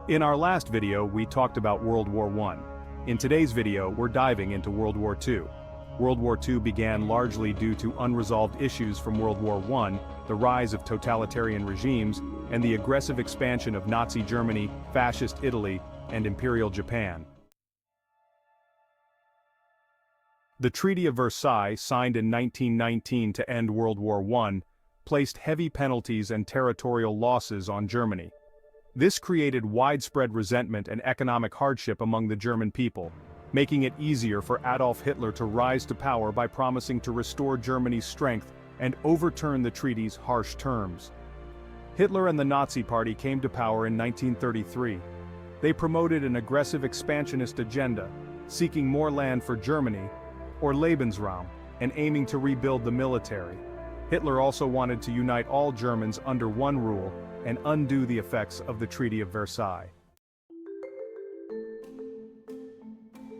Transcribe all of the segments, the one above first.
In our last video, we talked about World War I. In today's video, we're diving into World War II. World War II began largely due to unresolved issues from World War I, the rise of totalitarian regimes, and the aggressive expansion of Nazi Germany, Fascist Italy, and Imperial Japan. The Treaty of Versailles, signed in 1919 to end World War I, placed heavy penalties and territorial losses on Germany. This created widespread resentment and economic hardship among the German people, making it easier for Adolf Hitler to rise to power by promising to restore Germany's strength and overturn the treaty's harsh terms. Hitler and the Nazi Party came to power in 1933. They promoted an aggressive expansionist agenda, seeking more land for Germany, or Lebensraum, and aiming to rebuild the military. Hitler also wanted to unite all Germans under one rule and undo the effects of the Treaty of Versailles.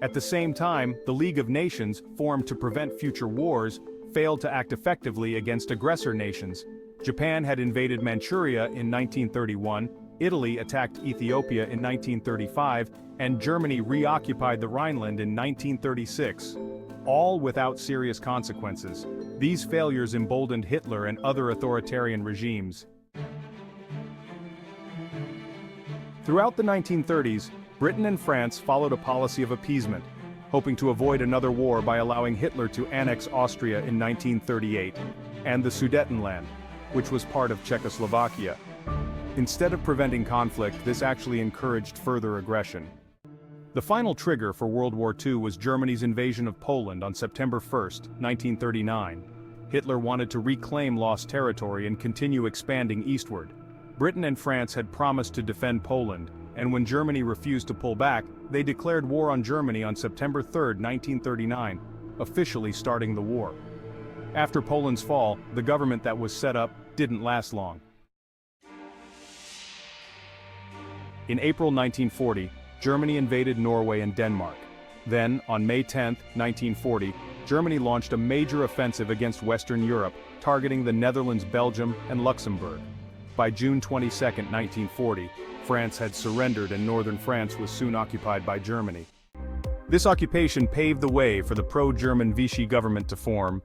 At the same time, the League of Nations, formed to prevent future wars, failed to act effectively against aggressor nations. Japan had invaded Manchuria in 1931, Italy attacked Ethiopia in 1935, and Germany reoccupied the Rhineland in 1936. All without serious consequences. These failures emboldened Hitler and other authoritarian regimes. Throughout the 1930s, Britain and France followed a policy of appeasement, hoping to avoid another war by allowing Hitler to annex Austria in 1938, and the Sudetenland, which was part of Czechoslovakia. Instead of preventing conflict, this actually encouraged further aggression. The final trigger for World War II was Germany's invasion of Poland on September 1, 1939. Hitler wanted to reclaim lost territory and continue expanding eastward. Britain and France had promised to defend Poland, and when Germany refused to pull back, they declared war on Germany on September 3, 1939, officially starting the war. After Poland's fall, the government that was set up didn't last long. In April 1940, Germany invaded Norway and Denmark. Then, on May 10, 1940, Germany launched a major offensive against Western Europe, targeting the Netherlands, Belgium, and Luxembourg. By June 22, 1940, France had surrendered and northern France was soon occupied by Germany. This occupation paved the way for the pro-German Vichy government to form.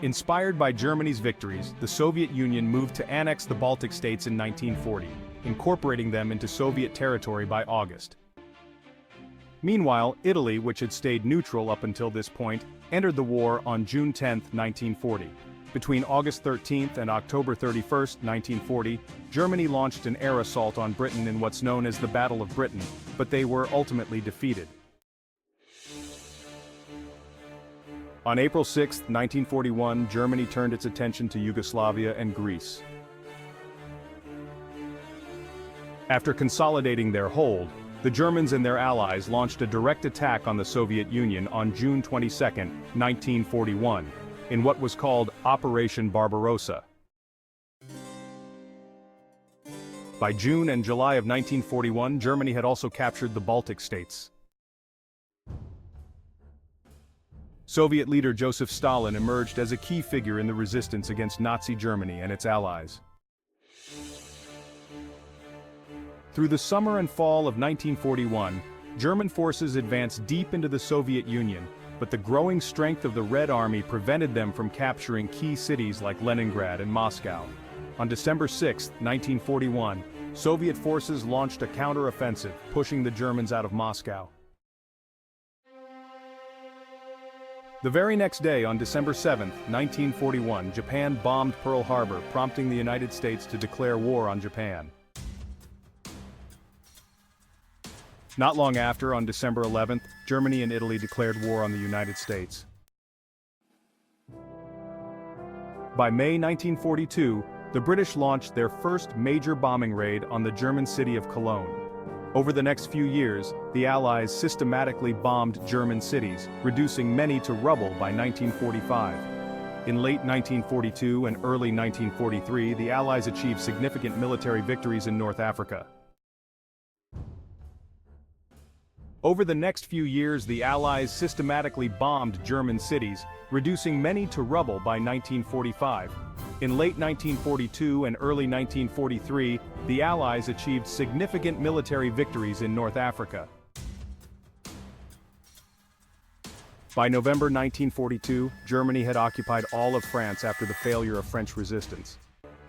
Inspired by Germany's victories, the Soviet Union moved to annex the Baltic states in 1940, incorporating them into Soviet territory by August. Meanwhile, Italy, which had stayed neutral up until this point, entered the war on June 10, 1940. Between August 13 and October 31, 1940, Germany launched an air assault on Britain in what's known as the Battle of Britain, but they were ultimately defeated. On April 6, 1941, Germany turned its attention to Yugoslavia and Greece. After consolidating their hold, the Germans and their allies launched a direct attack on the Soviet Union on June 22, 1941, in what was called Operation Barbarossa. By June and July of 1941, Germany had also captured the Baltic states. Soviet leader Joseph Stalin emerged as a key figure in the resistance against Nazi Germany and its allies. Through the summer and fall of 1941, German forces advanced deep into the Soviet Union, but the growing strength of the Red Army prevented them from capturing key cities like Leningrad and Moscow. On December 6, 1941, Soviet forces launched a counter-offensive, pushing the Germans out of Moscow. The very next day, on December 7, 1941, Japan bombed Pearl Harbor, prompting the United States to declare war on Japan. Not long after, on December 11th, Germany and Italy declared war on the United States. By May 1942, the British launched their first major bombing raid on the German city of Cologne. Over the next few years, the Allies systematically bombed German cities, reducing many to rubble by 1945. In late 1942 and early 1943, the Allies achieved significant military victories in North Africa. Over the next few years, the Allies systematically bombed German cities, reducing many to rubble by 1945. In late 1942 and early 1943, the Allies achieved significant military victories in North Africa. By November 1942, Germany had occupied all of France after the failure of French resistance.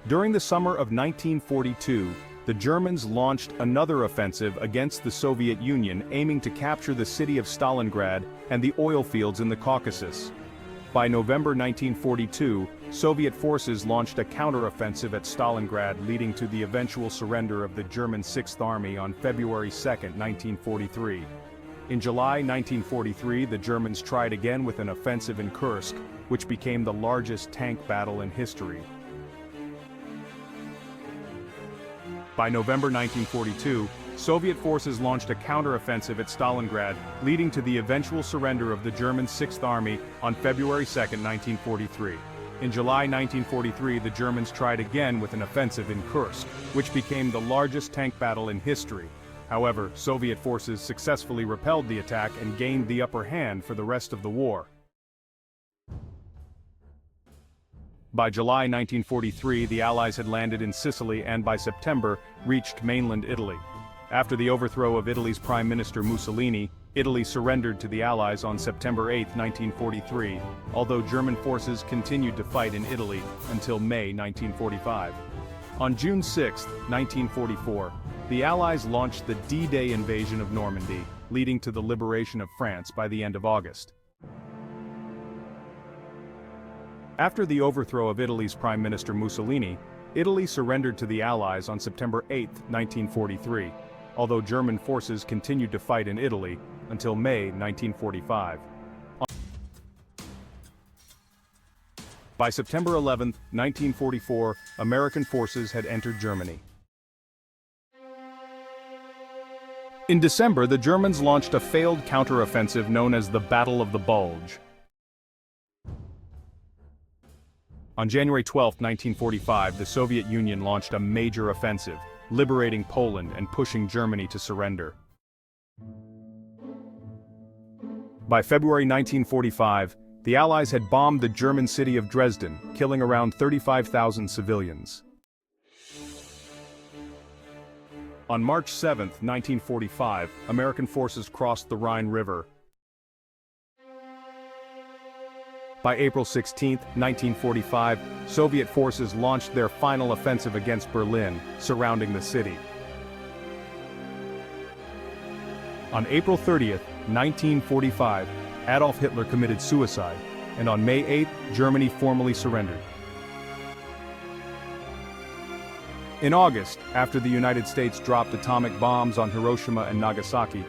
During the summer of 1942, the Germans launched another offensive against the Soviet Union, aiming to capture the city of Stalingrad and the oil fields in the Caucasus. By November 1942, Soviet forces launched a counteroffensive at Stalingrad, leading to the eventual surrender of the German Sixth Army on February 2, 1943. In July 1943, the Germans tried again with an offensive in Kursk, which became the largest tank battle in history. By November 1942, Soviet forces launched a counteroffensive at Stalingrad, leading to the eventual surrender of the German Sixth Army on February 2, 1943. In July 1943, the Germans tried again with an offensive in Kursk, which became the largest tank battle in history. However, Soviet forces successfully repelled the attack and gained the upper hand for the rest of the war. By July 1943, the Allies had landed in Sicily and by September, reached mainland Italy. After the overthrow of Italy's Prime Minister Mussolini, Italy surrendered to the Allies on September 8, 1943, although German forces continued to fight in Italy until May 1945. On June 6, 1944, the Allies launched the D-Day invasion of Normandy, leading to the liberation of France by the end of August. After the overthrow of Italy's Prime Minister Mussolini, Italy surrendered to the Allies on September 8, 1943, although German forces continued to fight in Italy until May 1945. By September 11, 1944, American forces had entered Germany. In December, the Germans launched a failed counteroffensive known as the Battle of the Bulge. On January 12, 1945, the Soviet Union launched a major offensive, liberating Poland and pushing Germany to surrender. By February 1945, the Allies had bombed the German city of Dresden, killing around 35,000 civilians. On March 7, 1945, American forces crossed the Rhine River. By April 16, 1945, Soviet forces launched their final offensive against Berlin, surrounding the city. On April 30, 1945, Adolf Hitler committed suicide, and on May 8, Germany formally surrendered. In August, after the United States dropped atomic bombs on Hiroshima and Nagasaki,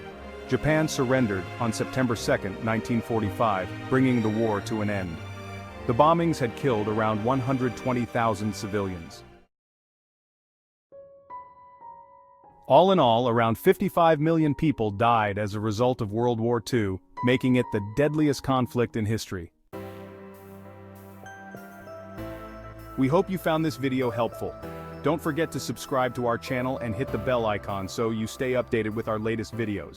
Japan surrendered on September 2, 1945, bringing the war to an end. The bombings had killed around 120,000 civilians. All in all, around 55 million people died as a result of World War II, making it the deadliest conflict in history. We hope you found this video helpful. Don't forget to subscribe to our channel and hit the bell icon so you stay updated with our latest videos.